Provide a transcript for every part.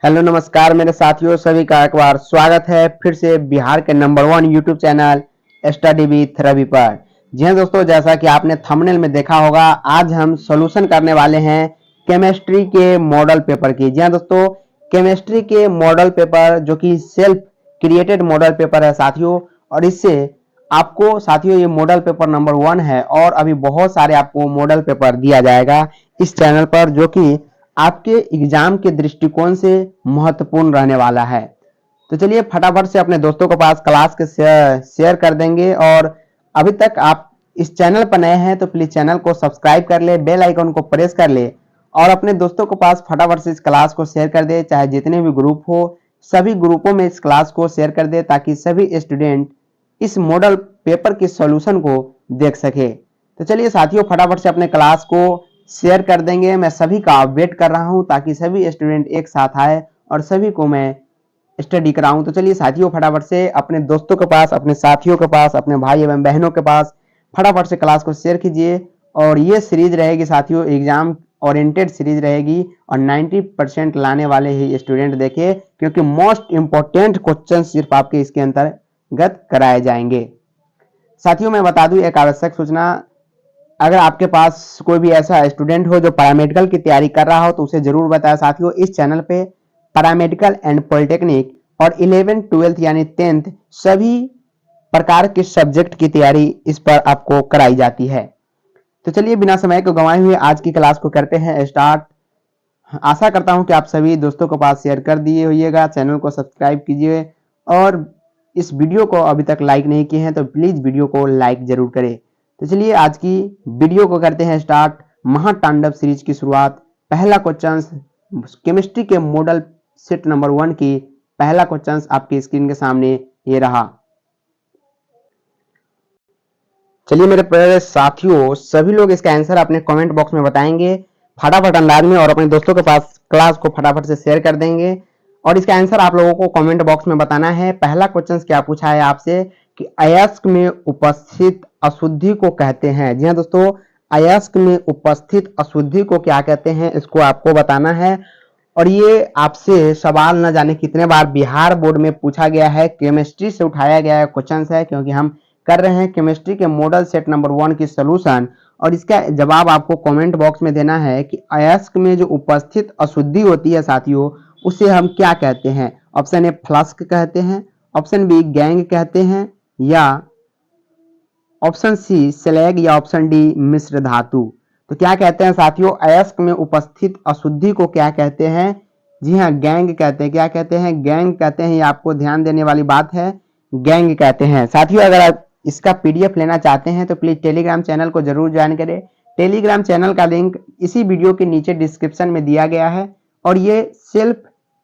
Hello नमस्कार मेरे साथियों, सभी का एक बार स्वागत है फिर से बिहार के नंबर 1 YouTube channel study with Ravi पर। जी हाँ दोस्तों, जैसा कि आपने थंबनेल में देखा होगा, आज हम सॉल्यूशन करने वाले हैं केमिस्ट्री के मॉडल पेपर की। जी हाँ दोस्तों, केमिस्ट्री के मॉडल पेपर जो कि सेल्फ क्रिएटेड मॉडल पेपर है साथियों, और इससे आपको साथियों ये मॉडल पेपर नंबर 1 है और अभी बहुत सारे आपको मॉडल पेपर दिया जाएगा इस चैनल पर, जो कि आपके एग्जाम के दृष्टिकोण से महत्वपूर्ण रहने वाला है। तो चलिए फटाफट से अपने दोस्तों के पास क्लास के शेयर कर देंगे। और अभी तक आप इस चैनल पर नए हैं तो प्लीज चैनल को सब्सक्राइब कर ले, बेल आइकन को प्रेस कर ले और अपने दोस्तों के पास फटाफट से इस क्लास को शेयर कर दे। चाहे जितने भी ग्रुप हो, सभी ग्रुपों में इस क्लास को शेयर कर दे ताकि सभी स्टूडेंट इस मॉडल पेपर के सॉल्यूशन को देख सके। तो चलिए साथियों फटाफट से अपने क्लास को शेयर कर देंगे। मैं सभी का वेट कर रहा हूं ताकि सभी स्टूडेंट एक साथ आए और सभी को मैं स्टडी कराऊं। तो चलिए साथियों फटाफट से अपने दोस्तों के पास, अपने साथियों के पास, अपने भाई एवं बहनों के पास फटाफट से क्लास को शेयर कीजिए। और ये सीरीज रहेगी साथियों, एग्जाम ओरिएंटेड सीरीज रहेगी और 90% लाने वाले ही स्टूडेंट देखे, क्योंकि मोस्ट इंपॉर्टेंट क्वेश्चन सिर्फ आपके इसके अंतर्गत कराए जाएंगे। साथियों मैं बता दूं एक आवश्यक सूचना, अगर आपके पास कोई भी ऐसा स्टूडेंट हो जो पैरामेडिकल की तैयारी कर रहा हो तो उसे जरूर बताएं साथियों, इस चैनल पे पैरामेडिकल एंड पॉलिटेक्निक और 11th 12th यानी 10th सभी प्रकार के सब्जेक्ट की तैयारी इस पर आपको कराई जाती है। तो चलिए बिना समय को गंवाए हुए आज की क्लास को करते हैं स्टार्ट। आशा करता हूं कि आप सभी दोस्तों के पास शेयर कर दिए होइएगा, चैनल को सब्सक्राइब कीजिए और इस वीडियो को अभी तक लाइक नहीं किए हैं तो प्लीज वीडियो को लाइक जरूर करें। तो चलिए आज की वीडियो को करते हैं स्टार्ट। महातांडव सीरीज की शुरुआत। पहला क्वेश्चन केमिस्ट्री के मॉडल सेट नंबर 1 की पहला क्वेश्चन आपकी स्क्रीन के सामने ये रहा। चलिए मेरे प्यारे साथियों, सभी लोग इसका आंसर अपने कमेंट बॉक्स में बताएंगे फटाफट अंदाज में और अपने दोस्तों के पास क्लास को फटाफट से शेयर कर देंगे। और इसका आंसर आप लोगों को कमेंट बॉक्स में बताना है। पहला क्वेश्चन क्या पूछा है आपसे कि अयस्क में उपस्थित अशुद्धि को कहते हैं। जी हाँ दोस्तों, अयस्क में उपस्थित अशुद्धि को क्या कहते हैं, इसको आपको बताना है। और ये आपसे सवाल न जाने कितने बार बिहार बोर्ड में पूछा गया है, केमिस्ट्री से उठाया गया क्वेश्चन है, क्योंकि हम कर रहे हैं केमिस्ट्री के मॉडल सेट नंबर 1 की सोल्यूशन। और इसका जवाब आपको कमेंट बॉक्स में देना है कि अयस्क में जो उपस्थित अशुद्धि होती है साथियों, उसे हम क्या कहते हैं। ऑप्शन ए फ्लस्क कहते हैं, ऑप्शन बी गैंग कहते हैं, या ऑप्शन सी स्लैग, या ऑप्शन डी मिश्र धातु। तो क्या कहते हैं साथियों, अयस्क में उपस्थित अशुद्धि को क्या कहते हैं। जी हाँ, गैंग कहते हैं। क्या कहते हैं, गैंग कहते हैं। ये आपको ध्यान देने वाली बात है, गैंग कहते हैं। साथियों अगर आप इसका पीडीएफ लेना चाहते हैं तो प्लीज टेलीग्राम चैनल को जरूर ज्वाइन करें। टेलीग्राम चैनल का लिंक इसी वीडियो के नीचे डिस्क्रिप्शन में दिया गया है। और ये सेल्फ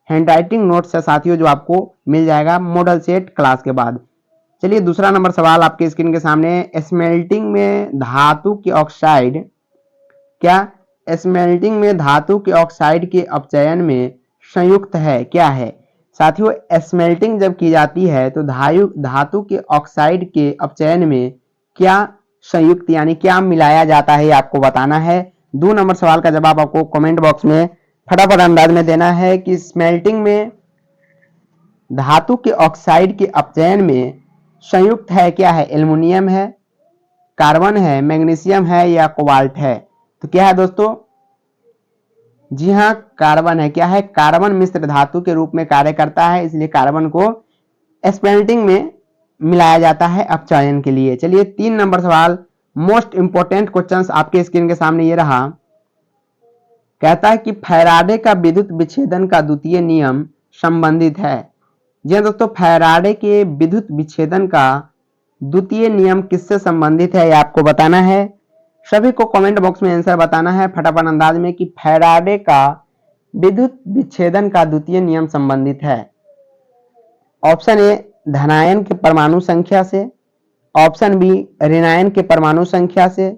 हैंडराइटिंग नोट्स है साथियों, जो आपको मिल जाएगा मॉडल सेट क्लास के बाद। चलिए दूसरा नंबर सवाल आपके स्क्रीन के सामने। स्मेल्टिंग में धातु के ऑक्साइड, क्या स्मेल्टिंग में धातु के ऑक्साइड के अपचयन में संयुक्त है, क्या है। साथियों स्मेल्टिंग जब की जाती है तो धातु के ऑक्साइड के अपचयन में क्या संयुक्त यानी क्या मिलाया जाता है, आपको बताना है। 2 नंबर सवाल का जवाब आपको कमेंट बॉक्स में फटाफट अंदाज में देना है कि स्मेल्टिंग में धातु के ऑक्साइड के अपचयन में संयुक्त है, क्या है। एल्युमिनियम है, कार्बन है, मैग्नीशियम है, या कोबाल्ट है। तो क्या है दोस्तों, जी हाँ कार्बन है। क्या है, कार्बन मिश्र धातु के रूप में कार्य करता है, इसलिए कार्बन को स्मेल्टिंग में मिलाया जाता है अपचयन के लिए। चलिए 3 नंबर सवाल, मोस्ट इंपोर्टेंट क्वेश्चन आपके स्क्रीन के सामने ये रहा। कहता है कि फैराडे का विद्युत विच्छेदन का द्वितीय नियम संबंधित है। जी हाँ दोस्तों, फैराडे के विद्युत विच्छेदन का द्वितीय नियम किससे संबंधित है, ये आपको बताना है। सभी को कमेंट बॉक्स में आंसर बताना है फटाफट अंदाज में कि फैराडे का विद्युत विच्छेदन का द्वितीय नियम संबंधित है। ऑप्शन ए धनायन के परमाणु संख्या से, ऑप्शन बी ऋणायन के परमाणु संख्या से,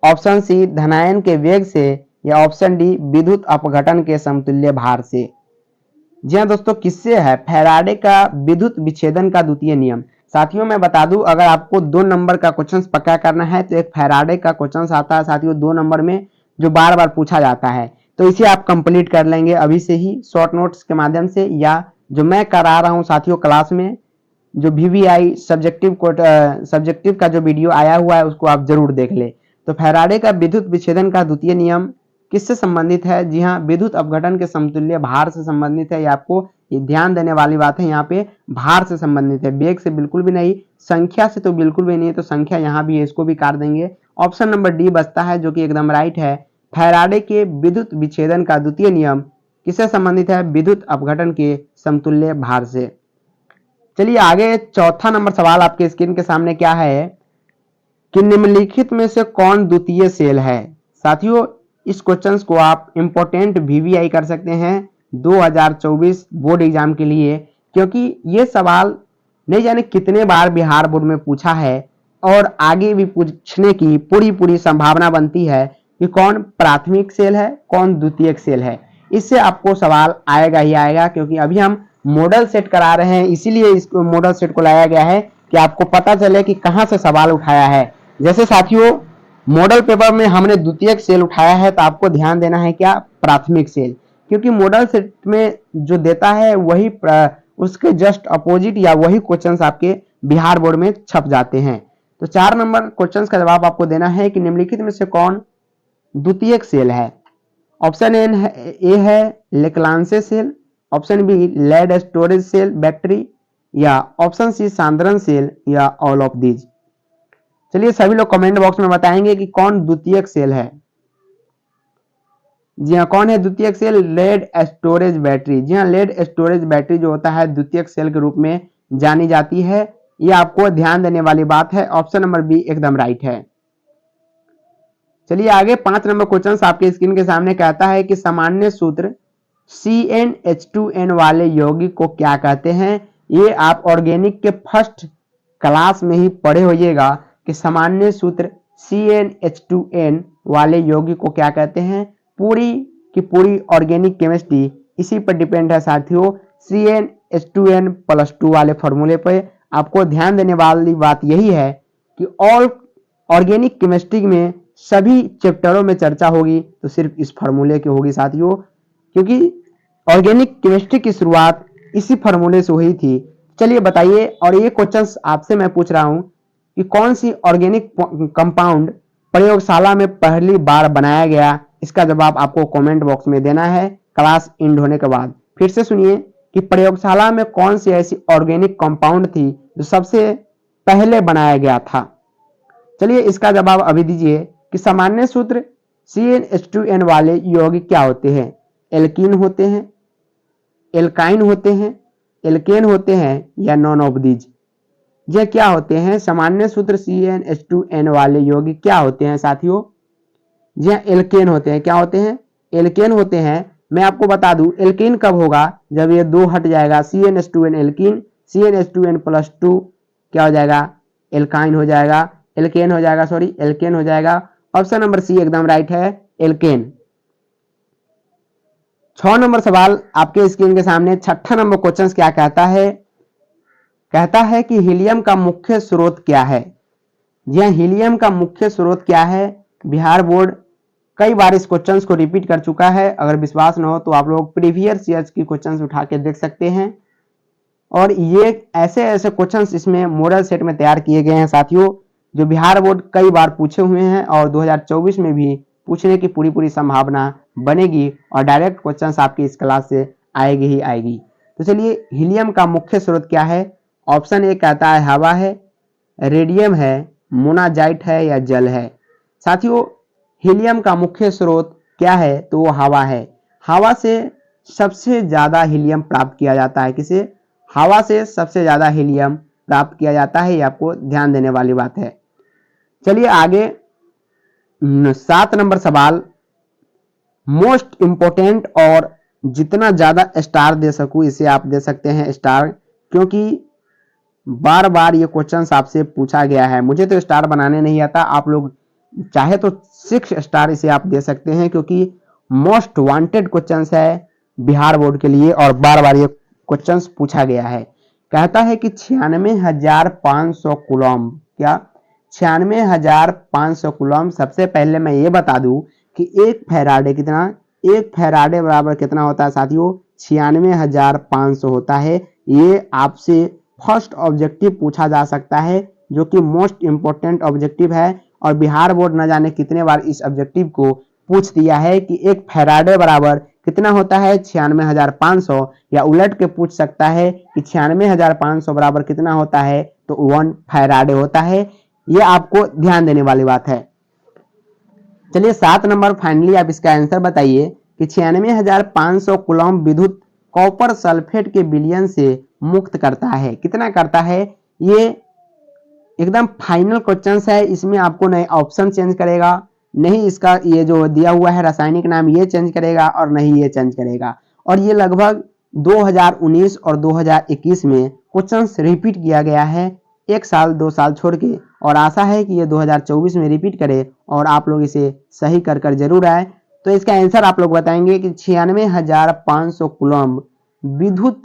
ऑप्शन सी धनायन के वेग से, या ऑप्शन डी विद्युत अपघटन के समतुल्य भार से। जी हाँ दोस्तों, किससे है फैराडे का विद्युत विच्छेदन का द्वितीय नियम। साथियों मैं बता दूं, अगर आपको 2 नंबर का क्वेश्चन पक्का करना है तो एक फैराडे का क्वेश्चन आता है साथियों 2 नंबर में, जो बार बार पूछा जाता है तो इसे आप कंप्लीट कर लेंगे अभी से ही शॉर्ट नोट्स के माध्यम से, या जो मैं करा रहा हूं साथियों क्लास में, जो VVI सब्जेक्टिव का जो वीडियो आया हुआ है उसको आप जरूर देख ले। तो फैराडे का विद्युत विच्छेदन का द्वितीय नियम किससे संबंधित है? जी हाँ, विद्युत अपघटन के समतुल्य भार से संबंधित है। ये आपको ध्यान देने वाली बात है, यहाँ पे भार से संबंधित है, वेग से बिल्कुल भी नहीं, संख्या से तो बिल्कुल भी नहीं है। तो संख्या यहाँ भी है, इसको भी काट देंगे। ऑप्शन नंबर डी बचता है जो कि एकदम राइट है। फैराडे के विद्युत विच्छेदन का द्वितीय नियम किससे संबंधित है? विद्युत अपघटन के समतुल्य भार से। चलिए आगे चौथा नंबर सवाल आपके स्क्रीन के सामने क्या है कि निम्नलिखित में से कौन द्वितीय सेल है? साथियों इस क्वेश्चन को आप इंपोर्टेंट VVI कर सकते हैं 2024 बोर्ड एग्जाम के लिए, क्योंकि ये सवाल नहीं जाने कितने बार बिहार बोर्ड में पूछा है और आगे भी पूछने की पूरी संभावना बनती है कि कौन प्राथमिक सेल है, कौन द्वितीयक सेल है। इससे आपको सवाल आएगा ही आएगा, क्योंकि अभी हम मॉडल सेट करा रहे हैं, इसीलिए इस मॉडल सेट को लाया गया है कि आपको पता चले कि कहां से सवाल उठाया है। जैसे साथियों मॉडल पेपर में हमने द्वितीयक सेल उठाया है, तो आपको ध्यान देना है क्या? प्राथमिक सेल, क्योंकि मॉडल सेट में जो देता है वही उसके जस्ट अपोजिट या वही क्वेश्चंस आपके बिहार बोर्ड में छप जाते हैं। तो 4 नंबर क्वेश्चंस का जवाब आपको देना है कि निम्नलिखित में से कौन द्वितीयक सेल है। ऑप्शन ए है Leclanche cell, option B lead storage cell battery, या ऑप्शन सी सांद्रण सेल, या ऑल ऑफ दीज। चलिए सभी लोग कमेंट बॉक्स में बताएंगे कि कौन द्वितीयक सेल है। जी हाँ, कौन है द्वितीयक सेल? Lead storage battery. जी हाँ, लेड स्टोरेज बैटरी जो होता है द्वितीयक सेल के रूप में जानी जाती है। ये आपको ध्यान देने वाली बात है। ऑप्शन नंबर बी एकदम राइट है। चलिए आगे 5 नंबर क्वेश्चन आपके स्क्रीन के सामने कहता है कि सामान्य सूत्र CnH2n वाले यौगिक को क्या कहते हैं? ये आप ऑर्गेनिक के फर्स्ट क्लास में ही पढ़े होइएगा कि सामान्य सूत्र CnH2n वाले यौगिक को क्या कहते हैं। पूरी की पूरी ऑर्गेनिक केमिस्ट्री इसी पर डिपेंड है साथियों, CnH2n+2 वाले फॉर्मूले पर। आपको ध्यान देने वाली बात यही है कि ऑल ऑर्गेनिक केमिस्ट्री में सभी चैप्टरों में चर्चा होगी तो सिर्फ इस फॉर्मूले की होगी साथियों, क्योंकि ऑर्गेनिक केमिस्ट्री की शुरुआत इसी फॉर्मूले से हुई थी। चलिए बताइए, और ये क्वेश्चंस आपसे मैं पूछ रहा हूं कि कौन सी ऑर्गेनिक कंपाउंड प्रयोगशाला में पहली बार बनाया गया? इसका जवाब आपको कमेंट बॉक्स में देना है क्लास एंड होने के बाद। फिर से सुनिए कि प्रयोगशाला में कौन सी ऐसी ऑर्गेनिक कंपाउंड थी जो सबसे पहले बनाया गया था। चलिए इसका जवाब अभी दीजिए कि सामान्य सूत्र CnH2n वाले यौगिक क्या होते हैं? एल्कीन होते हैं, एल्काइन होते हैं, एल्केन होते हैं, या नॉन ऑफ दीज। ये क्या होते हैं? सामान्य सूत्र CnH2n वाले यौगिक क्या होते हैं साथियों? जी एल्केन होते हैं। क्या होते हैं? एल्केन होते हैं। मैं आपको बता दूं एल्केन कब होगा? जब ये 2 हट जाएगा, CnH2n एल्कीन, CnH2n+2 क्या हो जाएगा? एल्काइन हो जाएगा, एल्केन हो जाएगा, सॉरी एल्केन हो जाएगा। ऑप्शन नंबर सी एकदम राइट है, एल्केन। 6 नंबर सवाल आपके स्क्रीन के सामने, 6ठा नंबर क्वेश्चन क्या कहता है? कहता है कि हीलियम का मुख्य स्रोत क्या है? यह हीलियम का मुख्य स्रोत क्या है? बिहार बोर्ड कई बार इस क्वेश्चन को रिपीट कर चुका है। अगर विश्वास न हो तो आप लोग प्रीवियस ईयर्स की क्वेश्चन उठा के देख सकते हैं, और ये ऐसे ऐसे क्वेश्चन इसमें मॉडल सेट में तैयार किए गए हैं साथियों, जो बिहार बोर्ड कई बार पूछे हुए हैं और 2024 में भी पूछने की पूरी संभावना बनेगी, और डायरेक्ट क्वेश्चंस आपकी इस क्लास से आएगी ही आएगी। तो चलिए हीलियम का मुख्य स्रोत क्या है? ऑप्शन ए कहता है हवा है, रेडियम है, मोनाजाइट है, या जल है। साथियों हीलियम का मुख्य स्रोत क्या है? तो वो हवा है। हवा से सबसे ज्यादा हीलियम प्राप्त किया जाता है। किसे? हवा से सबसे ज्यादा हीलियम प्राप्त किया जाता है, ये आपको ध्यान देने वाली बात है। चलिए आगे 7 नंबर सवाल, मोस्ट इंपोर्टेंट, और जितना ज्यादा स्टार दे सकूं इसे आप दे सकते हैं स्टार, क्योंकि बार बार ये क्वेश्चन आपसे पूछा गया है। मुझे तो स्टार बनाने नहीं आता, आप लोग चाहे तो 6 स्टार इसे आप दे सकते हैं, क्योंकि मोस्ट वांटेड क्वेश्चन है बिहार बोर्ड के लिए और बार बार ये क्वेश्चन पूछा गया है। कहता है कि 96,500 कूलम, क्या 96,500 कूलम। सबसे पहले मैं ये बता दूं कि एक फैराडे कितना एक फैराडे बराबर कितना होता है साथियों? 96,500 होता है। ये आपसे फर्स्ट ऑब्जेक्टिव पूछा जा सकता है, जो कि मोस्ट इंपोर्टेंट ऑब्जेक्टिव है, और बिहार बोर्ड न जाने कितने बार इस ऑब्जेक्टिव को पूछ दिया है कि एक फैराडे बराबर कितना होता है? 96,500। या उलट के पूछ सकता है कि 96,500 बराबर कितना होता है? तो 1 फैराडे होता है। ये आपको ध्यान देने वाली बात है। चलिए 7 नंबर फाइनली आप इसका आंसर बताइए कि 96,500 कूलम्ब विद्युत कॉपर सल्फेट के विलयन से मुक्त करता है। कितना करता है? ये एकदम फाइनल क्वेश्चन है, इसमें आपको नहीं ऑप्शन चेंज करेगा, नहीं इसका ये जो दिया हुआ है रासायनिक नाम ये चेंज करेगा, और नहीं ये चेंज करेगा। और ये लगभग 2019 और 2021 में क्वेश्चंस रिपीट किया गया है, 1 साल 2 साल छोड़ के, और आशा है कि ये 2024 में रिपीट करे और आप लोग इसे सही कर कर जरूर आए। तो इसका आंसर आप लोग बताएंगे कि 96,500 कूलम्ब विद्युत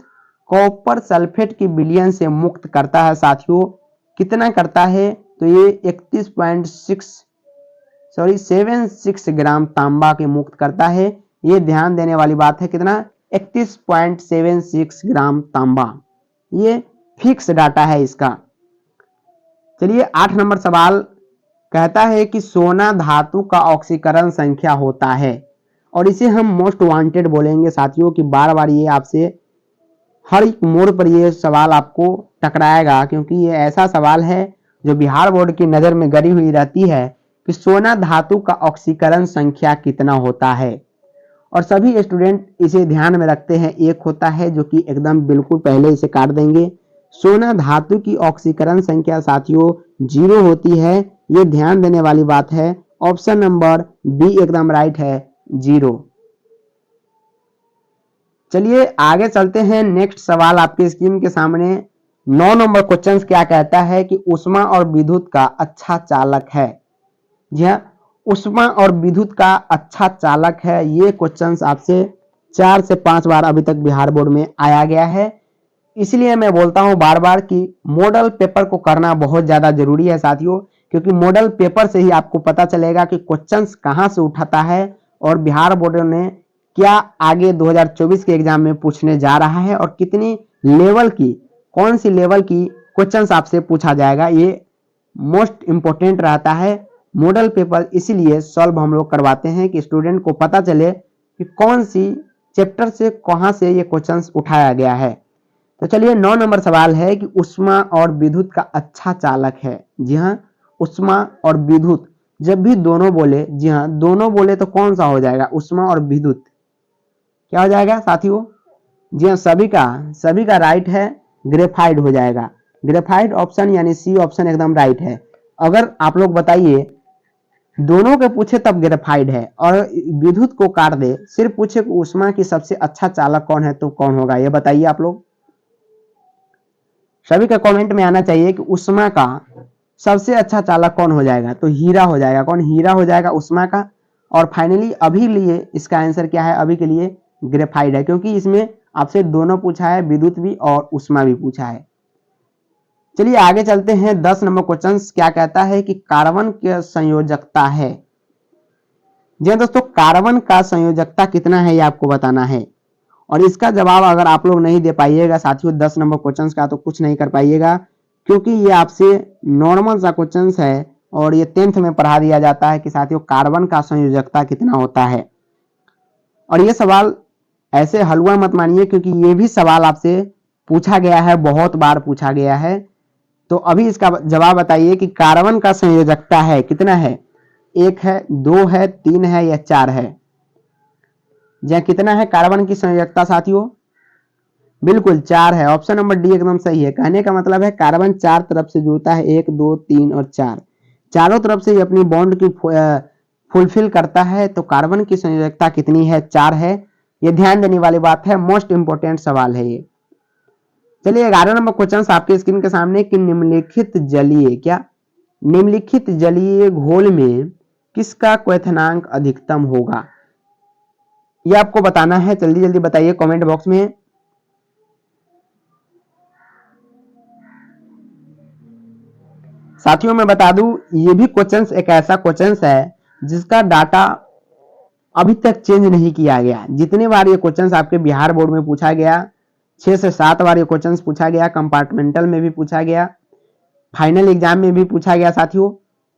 कॉपर सल्फेट के विलयन से मुक्त करता है साथियों। कितना करता है? तो ये 76 ग्राम तांबा के मुक्त करता है। ये ध्यान देने वाली बात है। कितना? 31.76 ग्राम तांबा। ये फिक्स डाटा है इसका। चलिए 8 नंबर सवाल कहता है कि सोना धातु का ऑक्सीकरण संख्या होता है, और इसे हम मोस्ट वांटेड बोलेंगे साथियों कि बार बार ये आपसे हर एक मोड़ पर ये सवाल आपको टकराएगा, क्योंकि ये ऐसा सवाल है जो बिहार बोर्ड की नज़र में गड़ी हुई रहती है कि सोना धातु का ऑक्सीकरण संख्या कितना होता है। और सभी स्टूडेंट इसे ध्यान में रखते हैं। एक होता है जो कि एकदम बिल्कुल पहले इसे काट देंगे। सोना धातु की ऑक्सीकरण संख्या साथियों 0 होती है। ये ध्यान देने वाली बात है। ऑप्शन नंबर बी एकदम राइट है, 0। चलिए आगे चलते हैं। नेक्स्ट सवाल आपके स्क्रीन के सामने 9 नंबर क्वेश्चन क्या कहता है कि उष्मा और विद्युत का अच्छा चालक है। जी हाँ, उष्मा और विद्युत का अच्छा चालक है। ये क्वेश्चन आपसे 4 से 5 बार अभी तक बिहार बोर्ड में आया गया है। इसलिए मैं बोलता हूं बार बार कि मॉडल पेपर को करना बहुत ज्यादा जरूरी है साथियों, क्योंकि मॉडल पेपर से ही आपको पता चलेगा कि क्वेश्चंस कहां से उठाता है और बिहार बोर्ड ने क्या आगे 2024 के एग्जाम में पूछने जा रहा है, और कितनी लेवल की, कौन सी लेवल की क्वेश्चंस आपसे पूछा जाएगा। ये मोस्ट इंपोर्टेंट रहता है मॉडल पेपर। इसीलिए सॉल्व हम लोग करवाते हैं कि स्टूडेंट को पता चले कि कौन सी चैप्टर से कहां से ये क्वेश्चंस उठाया गया है। तो चलिए 9 नंबर सवाल है कि उष्मा और विद्युत का अच्छा चालक है। जी हाँ, उष्मा और विद्युत जब भी दोनों बोले, जी हाँ दोनों बोले तो कौन सा हो जाएगा? उष्मा और विद्युत क्या हो जाएगा साथियों? जी हाँ, सभी का राइट है, ग्रेफाइड हो जाएगा। ग्रेफाइड ऑप्शन यानी सी ऑप्शन एकदम राइट है। अगर आप लोग बताइए दोनों के पूछे तब ग्रेफाइड है, और विद्युत को काट दे, सिर्फ पूछे उष्मा की सबसे अच्छा चालक कौन है, तो कौन होगा ये बताइए आप लोग। सभी का कमेंट में आना चाहिए कि उष्मा का सबसे अच्छा चालक कौन हो जाएगा। तो हीरा हो जाएगा। कौन? हीरा हो जाएगा उष्मा का। और फाइनली अभी लिए इसका आंसर क्या है? अभी के लिए ग्रेफाइड है, क्योंकि इसमें आपसे दोनों पूछा है, विद्युत भी और उष्मा भी पूछा है। चलिए आगे चलते हैं। 10 नंबर क्वेश्चन क्या कहता है कि कार्बन की संयोजकता है। जी दोस्तों, कार्बन का संयोजकता कितना है ये आपको बताना है, और इसका जवाब अगर आप लोग नहीं दे पाइएगा साथियों 10 नंबर क्वेश्चन का, तो कुछ नहीं कर पाइएगा, क्योंकि ये आपसे नॉर्मल सा क्वेश्चन है और ये 10th में पढ़ा दिया जाता है कि साथियों कार्बन का संयोजकता कितना होता है। और ये सवाल ऐसे हलवा मत मानिए, क्योंकि ये भी सवाल आपसे पूछा गया है, बहुत बार पूछा गया है। तो अभी इसका जवाब बताइए कि कार्बन का संयोजकता है कितना है? 1 है, 2 है, 3 है या 4 है? जी कितना है कार्बन की संयोजकता साथियों? बिल्कुल 4 है। ऑप्शन नंबर डी एकदम सही है। कहने का मतलब है कार्बन 4 तरफ से जुड़ता है, 1 2 3 और 4, चारों तरफ से अपनी बॉन्ड की फुलफिल करता है। तो कार्बन की संयोजकता कितनी है? 4 है। ये ध्यान देने वाली बात है, मोस्ट इंपोर्टेंट सवाल है ये। चलिए 11 नंबर क्वेश्चन आपके स्क्रीन के सामने कि निम्नलिखित जलीय घोल में किसका क्वथनांक अधिकतम होगा? ये आपको बताना है। जल्दी जल्दी बताइए कमेंट बॉक्स में। साथियों मैं बता दूं, ये भी क्वेश्चंस एक ऐसा क्वेश्चंस है जिसका डाटा अभी तक चेंज नहीं किया गया। जितने बार ये क्वेश्चंस आपके बिहार बोर्ड में पूछा गया, 6 से 7 बार ये क्वेश्चंस पूछा गया, कंपार्टमेंटल में भी पूछा गया, फाइनल एग्जाम में भी पूछा गया साथियों।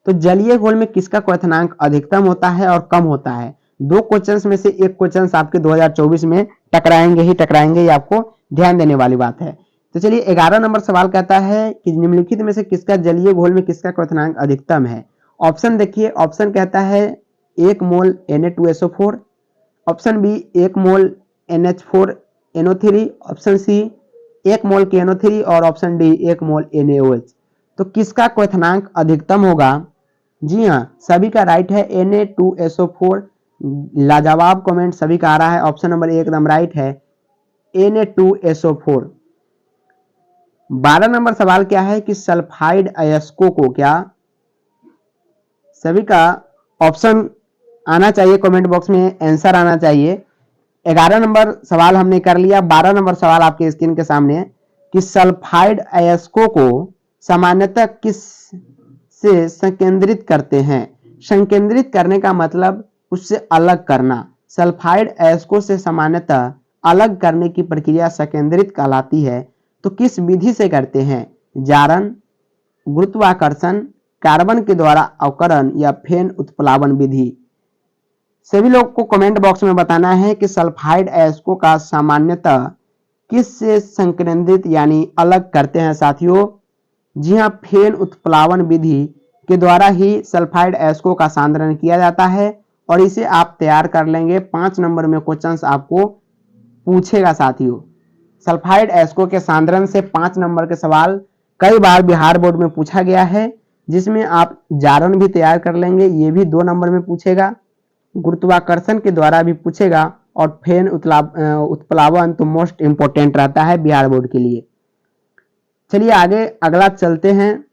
तो जलीय घोल में किसका क्वथनांक अधिकतम होता है और कम होता है? दो क्वेश्चंस में से एक क्वेश्चंस आपके 2024 में टकराएंगे ही टकराएंगे, ये आपको ध्यान देने वाली बात है। तो चलिए 11 नंबर सवाल कहता है कि निम्नलिखित में से किसका जलीय घोल में किसका क्वथनांक अधिकतम है? ऑप्शन देखिए, ऑप्शन कहता है 1 मोल Na2SO4, ऑप्शन बी 1 मोल NH4NO3, ऑप्शन सी 1 मोल KNO3 और ऑप्शन डी 1 मोल NaOH। तो किसका क्वथनांक अधिकतम होगा? जी हाँ, सभी का राइट है Na2SO4। लाजवाब कमेंट सभी का आ रहा है, ऑप्शन नंबर एकदम राइट है Na2SO4। 12 नंबर सवाल क्या है कि सल्फाइड अयस्कों को क्या, सभी का ऑप्शन आना चाहिए कमेंट बॉक्स में, आंसर आना चाहिए। 11 नंबर सवाल हमने कर लिया। 12 नंबर सवाल आपके स्क्रीन के सामने कि सल्फाइड अयस्कों को सामान्यतः किस से संकेंद्रित करते हैं? संकेंद्रित करने का मतलब उससे अलग करना। सल्फाइड अयस्कों से सामान्यतः अलग करने की प्रक्रिया संकेंद्रित कहलाती है। तो किस विधि से करते हैं? जारण, गुरुत्वाकर्षण, कार्बन के द्वारा अवकरण या फेन उत्प्लावन विधि? सभी लोग को कमेंट बॉक्स में बताना है कि सल्फाइड अयस्कों का सामान्यतः किस से संकेंद्रित यानी अलग करते हैं साथियों? जी हाँ, फेन उत्प्लावन विधि के द्वारा ही सल्फाइड अयस्कों का सांद्रण किया जाता है और इसे आप तैयार कर लेंगे। 5 नंबर में क्वेश्चंस आपको पूछेगा साथियों। सल्फाइड अयस्कों के सांद्रण से 5 नंबर के सवाल कई बार बिहार बोर्ड में पूछा गया है, जिसमें आप जारण भी तैयार कर लेंगे, ये भी 2 नंबर में पूछेगा। गुरुत्वाकर्षण के द्वारा भी पूछेगा और फेन उत्प्लावन तो मोस्ट इंपोर्टेंट रहता है बिहार बोर्ड के लिए। चलिए आगे अगला चलते हैं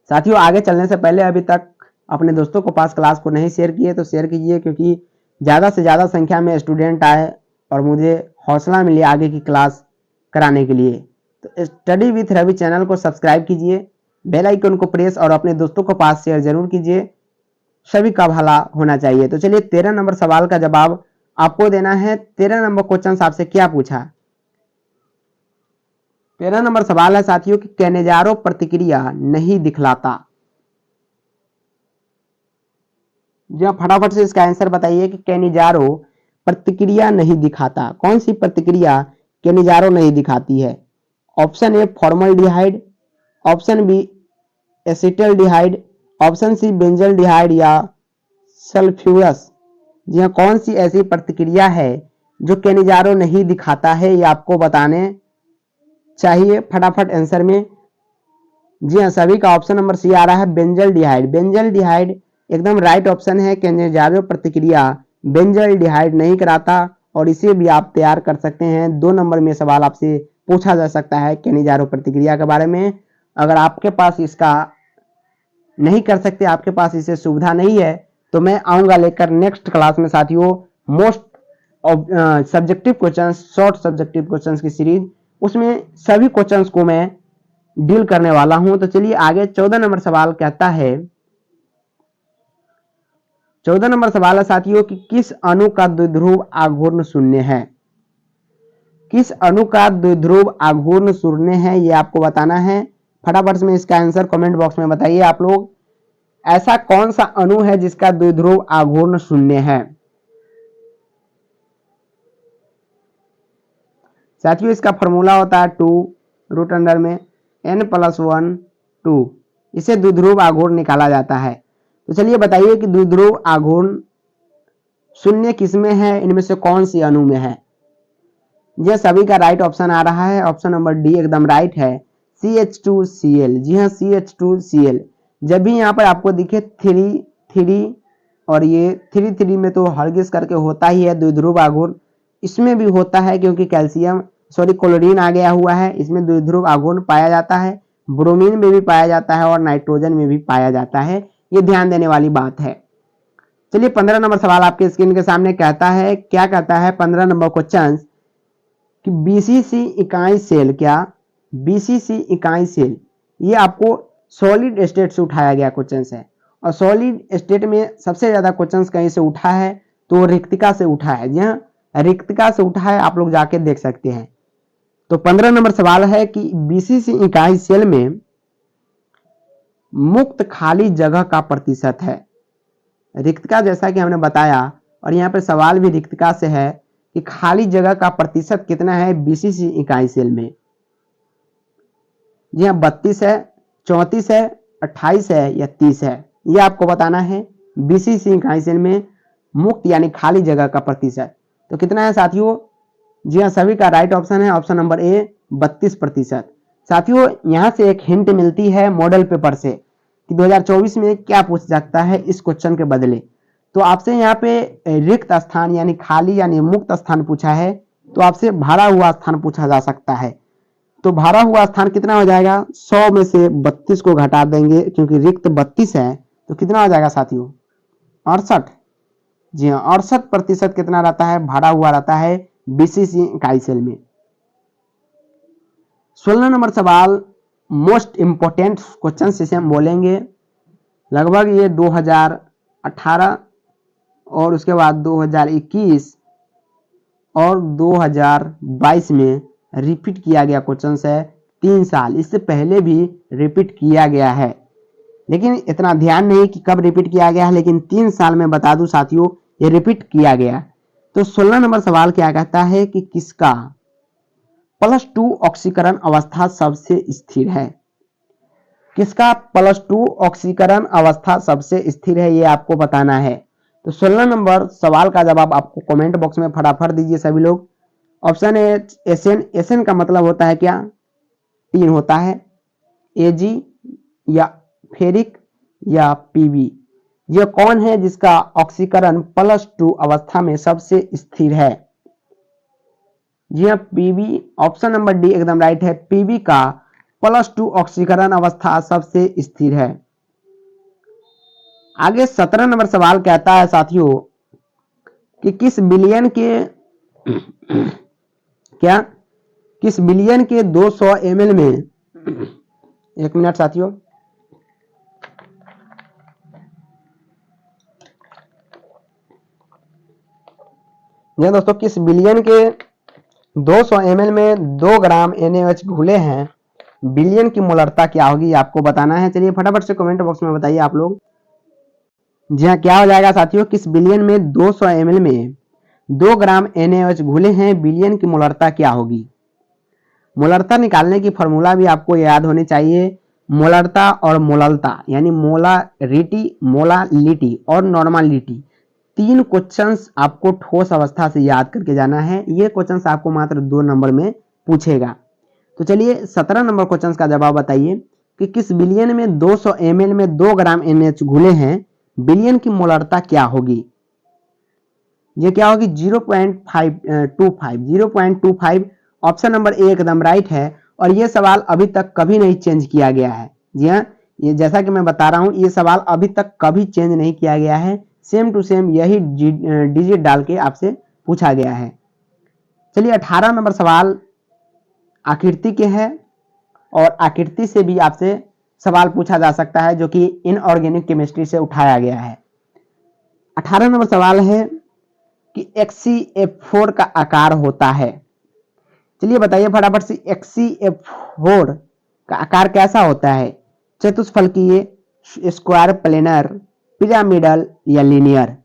साथियों। आगे चलने से पहले अभी तक अपने दोस्तों को पास क्लास को नहीं शेयर किए तो शेयर कीजिए, क्योंकि ज़्यादा से ज़्यादा संख्या में स्टूडेंट आए और मुझे हौसला मिले आगे की क्लास कराने के लिए। तो स्टडी विथ रवि चैनल को सब्सक्राइब कीजिए, बेल आइकन को प्रेस और अपने दोस्तों को पास शेयर जरूर कीजिए, सभी का भला होना चाहिए। तो चलिए 13 नंबर सवाल का जवाब आपको देना है। 13 नंबर क्वेश्चन आपसे क्या पूछा? 13 नंबर सवाल है साथियों कि कैनेजारो प्रतिक्रिया नहीं दिखलाता। जब फटाफट से इसका आंसर बताइए कि कैनिजारो प्रतिक्रिया नहीं दिखाता। कौन सी प्रतिक्रिया कैनिजारो नहीं दिखाती है? Option A formaldehyde, option B acetaldehyde, option C benzaldehyde या सल्फ्यूरस। जी हाँ, कौन सी ऐसी प्रतिक्रिया है जो कैनिजारो नहीं दिखाता है, ये आपको बताने चाहिए फटाफट आंसर में। जी हाँ, सभी का ऑप्शन नंबर सी आ रहा है बेंजल्डिहाइड। बेंजल्डिहाइड एकदम राइट ऑप्शन है। कैनिजारो प्रतिक्रिया बेंजल्डिहाइड नहीं कराता और इसे भी आप तैयार कर सकते हैं। 2 नंबर में सवाल आपसे पूछा जा सकता है कैनिजारो प्रतिक्रिया के बारे में। अगर आपके पास इसका नहीं कर सकते, आपके पास इसे सुविधा नहीं है, तो मैं आऊंगा लेकर नेक्स्ट क्लास में साथियों most subjective question, short subjective question की सीरीज, उसमें सभी क्वेश्चंस को मैं डील करने वाला हूं। तो चलिए आगे 14 नंबर सवाल कहता है, 14 नंबर सवाल है साथियों कि किस अणु का द्विध्रुव आघूर्ण शून्य है? किस अणु का द्विध्रुव आघूर्ण शून्य है, ये आपको बताना है। फटाफट से इसका आंसर कमेंट बॉक्स में बताइए आप लोग। ऐसा कौन सा अणु है जिसका द्विध्रुव आघूर्ण शून्य है? साथियों इसका फॉर्मूला होता है 2 में n+1 2, इसे द्विध्रुव आघूर्ण निकाला जाता है। तो चलिए बताइए कि द्विध्रुव आघूर्ण शून्य किसमें है, इनमें से कौन सी अणु में है? यह सभी का राइट ऑप्शन आ रहा है, ऑप्शन नंबर डी एकदम राइट है CH2Cl। जी हाँ, CH2Cl। जब भी यहाँ पर आपको दिखे 3 और ये 3 में तो हरगिज करके होता ही है द्विध्रुव आघूर्ण, इसमें भी होता है क्योंकि क्लोरीन आ गया हुआ है, इसमें द्विध्रुव आघूर्ण पाया जाता है। ब्रोमीन में भी पाया जाता है और नाइट्रोजन में भी पाया जाता है, ये ध्यान देने वाली बात है। चलिए 15 नंबर सवाल आपके स्क्रीन के सामने कहता है, क्या कहता है 15 नंबर क्वेश्चन कि बीसीसी इकाई सेल, क्या बीसीसी इकाई सेल, ये आपको सॉलिड स्टेट से उठाया गया क्वेश्चन है और सॉलिड स्टेट में सबसे ज्यादा क्वेश्चंस कहीं से उठा है तो रिक्तिका से उठा है। जी हाँ, रिक्तिका से उठा है, आप लोग जाके देख सकते हैं। तो 15 नंबर सवाल है कि बीसीसी इकाई सेल में मुक्त खाली जगह का प्रतिशत है। रिक्तिका जैसा कि हमने बताया, और यहाँ पे सवाल भी रिक्तिका से है कि खाली जगह का प्रतिशत कितना है बीसीसी इकाई सेल में। जी हाँ, 32 है, 34 है, 28 है या 30 है, ये आपको बताना है बीसीसी इकाई सेल में मुक्त यानी खाली जगह का प्रतिशत। तो कितना है साथियों? जी हाँ, सभी का राइट ऑप्शन है ऑप्शन नंबर ए 32%। साथियों, यहाँ से एक हिंट मिलती है मॉडल पेपर से कि 2024 में क्या पूछ सकता है इस क्वेश्चन के बदले। तो आपसे यहाँ पे रिक्त स्थान यानी खाली यानी मुक्त स्थान पूछा है, तो आपसे भरा हुआ स्थान पूछा जा सकता है। तो भरा हुआ स्थान कितना हो जाएगा? 100 में से 32 को घटा देंगे, क्योंकि रिक्त 32 है, तो कितना हो जाएगा साथियों? 68। जी हाँ, 68% कितना रहता है? भरा हुआ रहता है बीसीसी इकाई सेल में। 16 नंबर सवाल मोस्ट इंपोर्टेंट क्वेश्चन जिसे हम बोलेंगे, लगभग ये 2018 और उसके बाद 2021 और 2022 में रिपीट किया गया क्वेश्चन है। 3 साल इससे पहले भी रिपीट किया गया है, लेकिन इतना ध्यान नहीं कि कब रिपीट किया गया है, लेकिन 3 साल में बता दूं साथियों ये रिपीट किया गया। तो 16 नंबर सवाल क्या कहता है कि किसका +2 ऑक्सीकरण अवस्था सबसे स्थिर है? किसका +2 ऑक्सीकरण अवस्था सबसे स्थिर है, ये आपको बताना है। तो 16 नंबर सवाल का जवाब आपको कमेंट बॉक्स में फटाफट दीजिए सभी लोग। ऑप्शन ए एसएन, एसएन का मतलब होता है क्या? 3 होता है, एजी या फेरिक या पीबी। यह कौन है जिसका ऑक्सीकरण +2 अवस्था में सबसे स्थिर है? जी हाँ, पीबी। ऑप्शन नंबर डी एकदम राइट है, पीबी का +2 ऑक्सीकरण अवस्था सबसे स्थिर है। आगे 17 नंबर सवाल कहता है साथियों कि किस बिलियन के 200 ml में, एक मिनट साथियों, ये दोस्तों किस बिलियन के 200 ml में 2 ग्राम NaOH घुले हैं, बिलियन की मोलरता क्या होगी आपको बताना है। चलिए फटाफट से कमेंट बॉक्स में बताइए आप लोग। जी हाँ, क्या हो जाएगा साथियों? किस बिलियन में 200 ml में 2 ग्राम NaOH घुले हैं, बिलियन की मोलरता क्या होगी? मोलरता निकालने की फॉर्मूला भी आपको याद होनी चाहिए। मोलरता और मोललता यानी मोलारिटी, मोलालिटी और नॉर्मालिटी, 3 क्वेश्चंस आपको ठोस अवस्था से याद करके जाना है। ये क्वेश्चंस आपको मात्र 2 नंबर में पूछेगा। तो चलिए 17 नंबर क्वेश्चन का जवाब बताइए कि किस बिलियन में 200 ml में 2 ग्राम NaOH घुले हैं, बिलियन की मोलरता क्या होगी? ये क्या होगी? 0.25। ऑप्शन नंबर ए एकदम राइट है, और ये सवाल अभी तक कभी नहीं चेंज किया गया है। जी हाँ, ये जैसा कि मैं बता रहा हूं, ये सवाल अभी तक कभी चेंज नहीं किया गया है, सेम टू सेम यही डिजिट डाल के आपसे पूछा गया है। चलिए 18 नंबर सवाल आकृति के है, और आकृति से भी आपसे सवाल पूछा जा सकता है, जो कि इनऑर्गेनिक केमिस्ट्री से उठाया गया है। 18 नंबर सवाल है कि HCF4 का आकार होता है। चलिए बताइए फटाफट से, HCF4 का आकार कैसा होता है? चतुष्फलकीय, स्क्वायर, प्लेनर, पिरामिडल या लीनियर?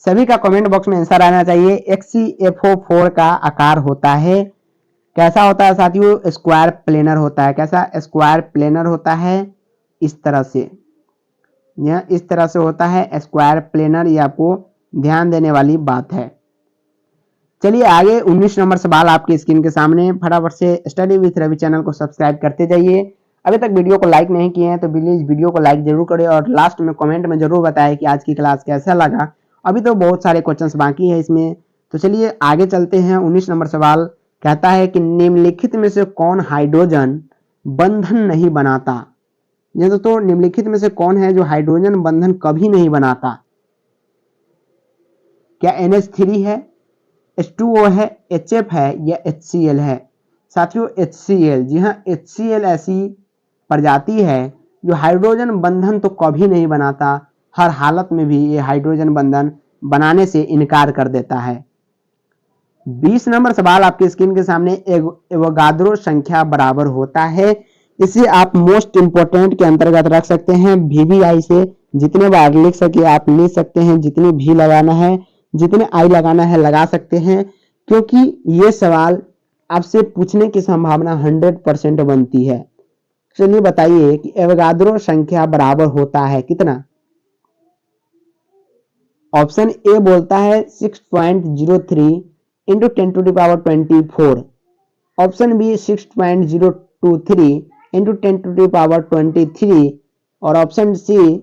सभी का कमेंट बॉक्स में आंसर आना चाहिए। HCF4 का आकार होता है, कैसा होता है साथियों? स्क्वायर प्लेनर होता है। कैसा? स्क्वायर प्लेनर होता है, इस तरह से, यह इस तरह से होता है स्क्वायर प्लेनर। ये आपको ध्यान देने वाली बात है। चलिए आगे 19 नंबर सवाल आपकी स्क्रीन के सामने। फटाफट से स्टडी विथ रवि चैनल को सब्सक्राइब करते जाइए। अभी तक वीडियो को लाइक नहीं किए हैं तो प्लीज वीडियो को लाइक जरूर करें, और लास्ट में कमेंट में जरूर बताएं कि आज की क्लास कैसा लगा। अभी तो बहुत सारे क्वेश्चंस बाकी है इसमें, तो चलिए आगे चलते हैं। 19 नंबर सवाल कहता है कि निम्नलिखित में से कौन हाइड्रोजन बंधन नहीं बनाता? ये दोस्तों निम्नलिखित में से कौन है जो हाइड्रोजन बंधन कभी नहीं बनाता? क्या NH3 है, H2O है, HF है या HCl है? साथियों HCl, जी हाँ, HCl ऐसी प्रजाति है जो हाइड्रोजन बंधन तो कभी नहीं बनाता, हर हालत में भी ये हाइड्रोजन बंधन बनाने से इनकार कर देता है। 20 नंबर सवाल आपके स्क्रीन के सामने, एवोगाद्रो संख्या बराबर होता है। इसे आप मोस्ट इंपोर्टेंट के अंतर्गत रख सकते हैं। VBI से जितने बार लिख सके आप लिख सकते हैं, जितनी भी लगाना है, जितने आई लगाना है लगा सकते हैं, क्योंकि ये सवाल आपसे पूछने की संभावना 100% बनती है। चलिए बताइए कि एवोगाद्रो संख्या बराबर होता है कितना। ऑप्शन ए बोलता है 6.03 इंटू 10⁻24। ऑप्शन बी 6.023 इंटू 10⁻23 और ऑप्शन सी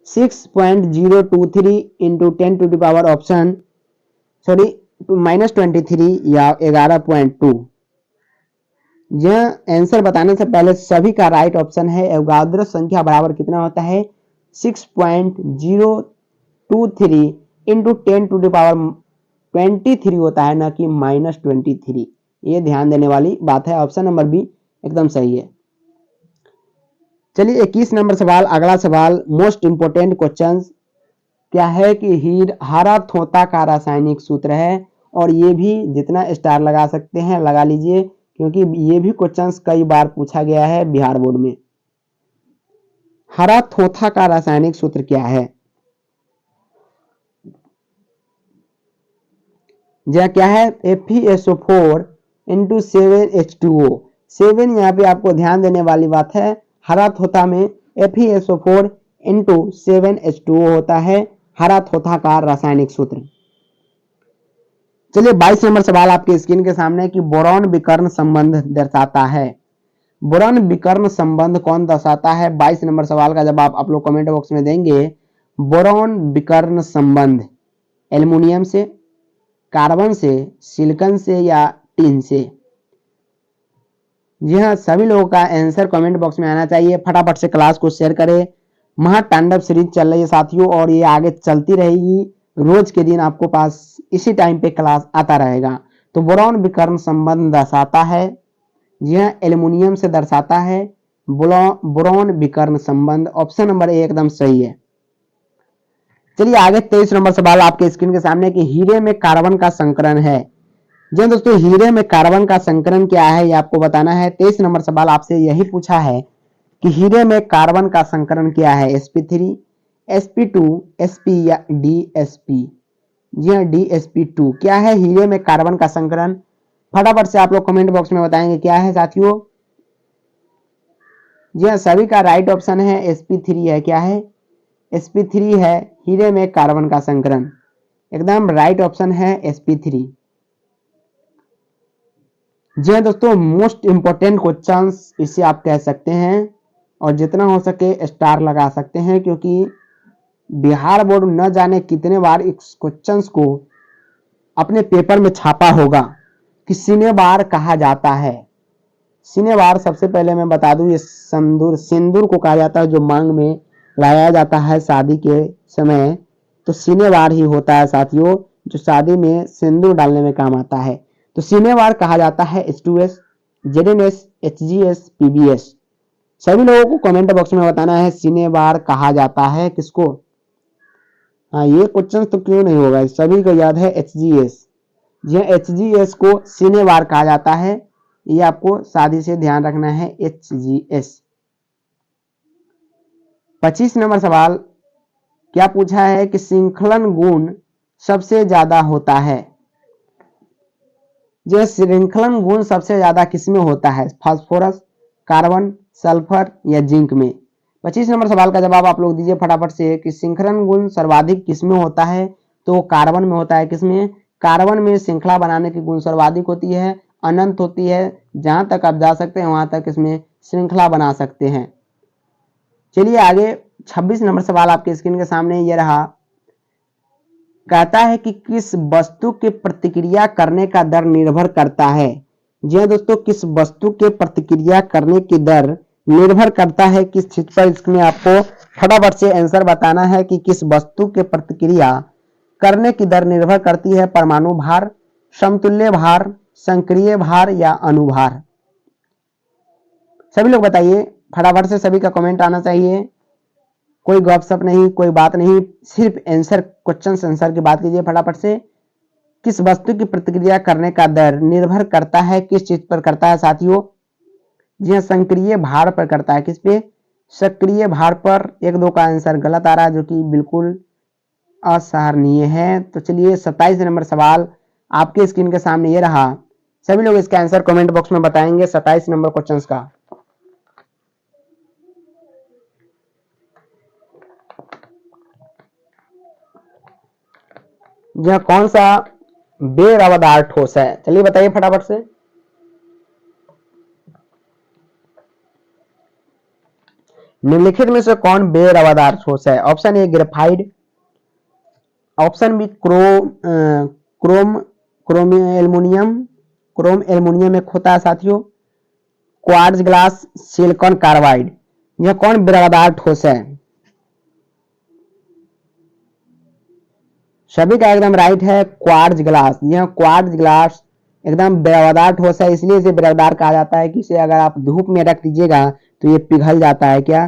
6.023 इंटू 10 ऑप्शन -23 या 11.2। यह आंसर बताने से पहले सभी का राइट ऑप्शन है। एवोगाद्रो संख्या बराबर कितना होता है 6.023 इंटू 10⁻23 होता है, ना कि -23। ये ध्यान देने वाली बात है। ऑप्शन नंबर बी एकदम सही है। चलिए 21 नंबर सवाल, अगला सवाल मोस्ट इंपोर्टेंट क्वेश्चन क्या है कि हरा थोता का रासायनिक सूत्र है। और ये भी जितना स्टार लगा सकते हैं लगा लीजिए, क्योंकि ये भी क्वेश्चंस कई बार पूछा गया है बिहार बोर्ड में। हरा थोथा का रासायनिक सूत्र क्या है। यह क्या है FeSO4 इंटू 7H2O। 7 यहाँ पे आपको ध्यान देने वाली बात है। हरा थोथा में FeSO4 इंटू 7H2O होता है हरा थोथा का रासायनिक सूत्र। चलिए 22 नंबर सवाल आपके स्क्रीन के सामने कि बोरॉन विकर्ण संबंध दर्शाता है। बोरॉन विकर्ण संबंध कौन दर्शाता है। 22 नंबर सवाल का जवाब आप लोग कमेंट बॉक्स में देंगे। बोरॉन विकर्ण संबंध एल्युमिनियम से, कार्बन से, सिलिकॉन से या टिन से। यह सभी लोगों का आंसर कमेंट बॉक्स में आना चाहिए। फटाफट से क्लास को शेयर करें। महातांडव सीरीज चल रही है साथियों, और ये आगे चलती रहेगी। रोज के दिन आपको पास इसी टाइम पे क्लास आता रहेगा। तो बोरॉन विकर्ण संबंध दर्शाता है, यह एल्युमिनियम से दर्शाता है। बोरॉन विकर्ण संबंध ऑप्शन नंबर ए एकदम सही है। चलिए आगे 23 नंबर सवाल आपके स्क्रीन के सामने कि हीरे में कार्बन का संकरण है। जी दोस्तों, हीरे में कार्बन का संकरण क्या है ये आपको बताना है। 23 नंबर सवाल आपसे यही पूछा है कि हीरे में कार्बन का संकरण क्या है। sp3, sp2, sp या dsp। यह dsp2 क्या है हीरे में कार्बन का संकरण। फटाफट से आप लोग कमेंट बॉक्स में बताएंगे क्या है साथियों। यह सभी का राइट ऑप्शन है sp3 है। क्या है sp3 है हीरे में कार्बन का संकरण। एकदम राइट ऑप्शन है sp3। जी दोस्तों, मोस्ट इंपोर्टेंट क्वेश्चंस इसे आप कह सकते हैं, और जितना हो सके स्टार लगा सकते हैं, क्योंकि बिहार बोर्ड न जाने कितने बार इस क्वेश्चंस को अपने पेपर में छापा होगा कि सिनेबार कहा जाता है। सिनेबार सबसे पहले मैं बता दूं, ये सिंदूर को कहा जाता है जो मांग में लाया जाता है शादी के समय। तो सिनेबार ही होता है साथियों, जो शादी में सिंदूर डालने में काम आता है। तो सिनेबार कहा जाता है H2S, ZNS, HGS, PBS। सभी लोगों को कमेंट बॉक्स में बताना है सिनेबार कहा जाता है किसको। हाँ, ये क्वेश्चन तो क्यों नहीं होगा, सभी को याद है HGS। यह HGS को सिनेबार कहा जाता है, ये आपको शादी से ध्यान रखना है HGS। 25 नंबर सवाल क्या पूछा है कि श्रृंखलन गुण सबसे ज्यादा होता है। यह श्रृंखलन गुण सबसे ज्यादा किसमें होता है, फास्फोरस, कार्बन, सल्फर या जिंक में। 25 नंबर सवाल का जवाब आप लोग दीजिए फटाफट से कि श्रृंखलन गुण सर्वाधिक किसमें होता है। तो कार्बन में होता है। किसमें, कार्बन में श्रृंखला बनाने की गुण सर्वाधिक होती है, अनंत होती है। जहां तक आप जा सकते हैं वहां तक इसमें श्रृंखला बना सकते हैं। चलिए आगे 26 नंबर सवाल आपके स्क्रीन के सामने ये रहा। कहता है कि किस वस्तु के प्रतिक्रिया करने का दर निर्भर करता है। जी हाँ दोस्तों, किस वस्तु के प्रतिक्रिया करने की दर निर्भर करता है किस चीज पर। इसमें आपको फटाफट से आंसर बताना है कि किस वस्तु के प्रतिक्रिया करने की दर निर्भर करती है। परमाणु भार, समतुल्य भार, संक्रिय भार या अनुभार। सभी लोग बताइए फटाफट से, सभी का कमेंट आना चाहिए। कोई गपशप नहीं, कोई बात नहीं, सिर्फ आंसर, क्वेश्चन आंसर की बात कीजिए फटाफट से। किस वस्तु की प्रतिक्रिया करने का दर निर्भर करता है, किस चीज पर करता है साथियों? जी हाँ, सक्रिय भार पर करता है। किस पे? सक्रिय भार पर। 1-2 का आंसर गलत आ रहा है, जो कि बिल्कुल असहनीय है। तो चलिए 27 नंबर सवाल आपके स्क्रीन के सामने ये रहा। सभी लोग इसका आंसर कमेंट बॉक्स में बताएंगे 27 नंबर क्वेश्चन का। यह कौन सा बेरवादार ठोस है? चलिए बताइए फटाफट से। निम्नलिखित में से कौन बेरवादार ठोस है? Option A graphite, option B chrome chrome aluminium, chrome aluminium एक होता है साथियों, क्वार्ट्ज ग्लास, सिलिकॉन कार्बाइड। यह कौन बेरवादार ठोस है? सभी का एकदम राइट है, क्वार्ट्ज ग्लास। यह क्वार्ट्ज ग्लास एकदम बेरवादार ठोस है, इसलिए इसे बेरवादार कहा जाता है कि इसे अगर आप धूप में रख दीजिएगा तो ये पिघल जाता है। क्या?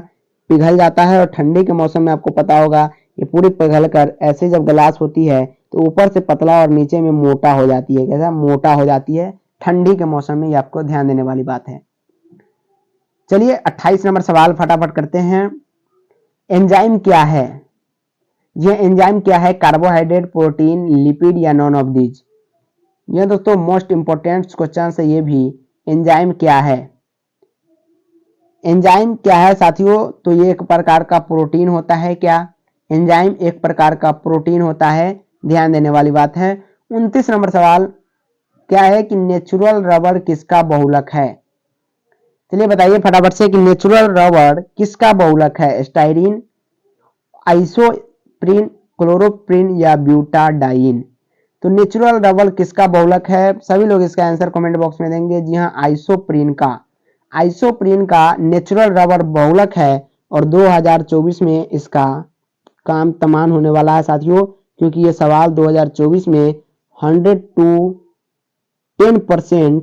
पिघल जाता है। और ठंडी के मौसम में आपको पता होगा ये पूरी पिघल कर ऐसे जब ग्लास होती है तो ऊपर से पतला और नीचे में मोटा हो जाती है। कैसा? मोटा हो जाती है ठंडी के मौसम में। ये आपको ध्यान देने वाली बात है। चलिए 28 नंबर सवाल फटाफट करते हैं। एंजाइम क्या है? यह एंजाइम क्या है? कार्बोहाइड्रेट, प्रोटीन, लिपिड या नॉन ऑफ दीज? यह दोस्तों मोस्ट इंपोर्टेंट क्वेश्चन है ये भी। एंजाइम क्या है? एंजाइम क्या है साथियों? तो ये एक प्रकार का प्रोटीन होता है। क्या? एंजाइम एक प्रकार का प्रोटीन होता है, ध्यान देने वाली बात है। 29 नंबर सवाल क्या है कि नेचुरल रबर किसका बहुलक है? चलिए बताइए फटाफट से कि नेचुरल रबर किसका बहुलक है? स्टाइरिन, आइसोप्रीन, क्लोरोप्रीन या ब्यूटाडाइन? तो नेचुरल रबर किसका बहुलक है? सभी लोग इसका आंसर कमेंट बॉक्स में देंगे। जी हाँ, आइसोप्रीन का। आइसोप्रीन का नेचुरल रबर बहुलक है और 2024 में इसका काम तमाम होने वाला है साथियों, क्योंकि ये सवाल 2024 में 100 to 10%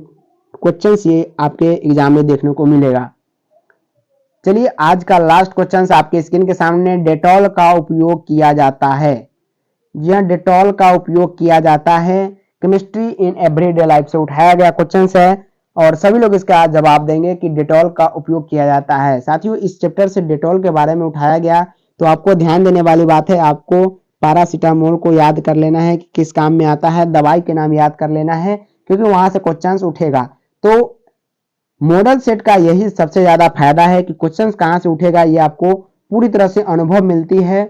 क्वेश्चन ये आपके एग्जाम में देखने को मिलेगा। चलिए आज का लास्ट क्वेश्चन आपके स्क्रीन के सामने। डेटॉल का उपयोग किया जाता है। यह डेटॉल का उपयोग किया जाता है। केमिस्ट्री इन एवरीडे लाइफ से उठाया गया क्वेश्चन है और सभी लोग इसका जवाब देंगे कि डेटॉल का उपयोग किया जाता है। साथियों इस चैप्टर से डेटॉल के बारे में उठाया गया, तो आपको ध्यान देने वाली बात है, आपको पैरासीटामोल को याद कर लेना है कि किस काम में आता है, दवाई के नाम याद कर लेना है, क्योंकि वहां से क्वेश्चन उठेगा। तो मॉडल सेट का यही सबसे ज्यादा फायदा है कि क्वेश्चन कहां से उठेगा ये आपको पूरी तरह से अनुभव मिलती है,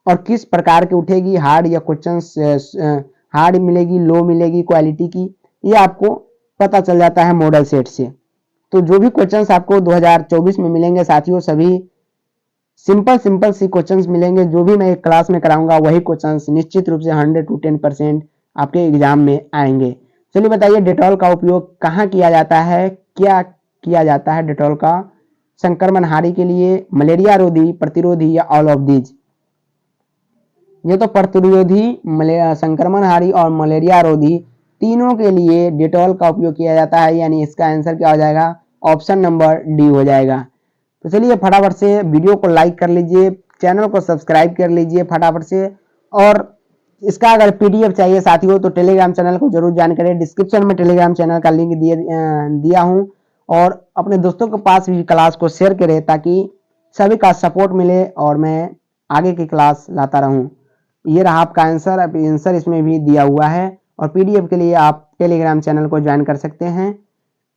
और किस प्रकार की उठेगी, हार्ड या क्वेश्चन हार्ड मिलेगी, लो मिलेगी क्वालिटी की, ये आपको पता चल जाता है मॉडल सेट से। तो जो भी क्वेश्चंस आपको 2024 में मिलेंगे साथियों, सभी सिंपल सी क्वेश्चंस मिलेंगे। जो भी मैं क्लास में कराऊंगा वही क्वेश्चंस निश्चित रूप से 100 to 10% आपके एग्जाम में आएंगे। चलिए बताइए डेटॉल का उपयोग कहाँ किया जाता है, क्या किया जाता है डेटॉल का? संक्रमणहारी के लिए, मलेरिया रोधी, प्रतिरोधी या ऑल ऑफ दीज? ये तो प्रतिरोधी, संक्रमणहारी और मलेरिया रोधी तीनों के लिए डेटॉल का उपयोग किया जाता है, यानी इसका आंसर क्या हो जाएगा? ऑप्शन नंबर डी हो जाएगा। तो चलिए फटाफट से वीडियो को लाइक कर लीजिए, चैनल को सब्सक्राइब कर लीजिए फटाफट से, और इसका अगर पीडीएफ चाहिए साथियों तो टेलीग्राम चैनल को जरूर ज्वाइन करें। डिस्क्रिप्शन में टेलीग्राम चैनल का लिंक दिया हूँ, और अपने दोस्तों के पास भी क्लास को शेयर करें ताकि सभी का सपोर्ट मिले और मैं आगे की क्लास लाता रहूं। ये रहा आपका आंसर, अब आंसर इसमें भी दिया हुआ है, और पीडीएफ के लिए आप टेलीग्राम चैनल को ज्वाइन कर सकते हैं।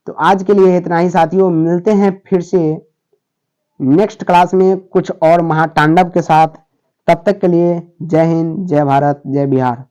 तो आज के लिए इतना ही साथियों, मिलते हैं फिर से नेक्स्ट क्लास में कुछ और महातांडव के साथ। तब तक के लिए जय हिंद, जय भारत, जय बिहार।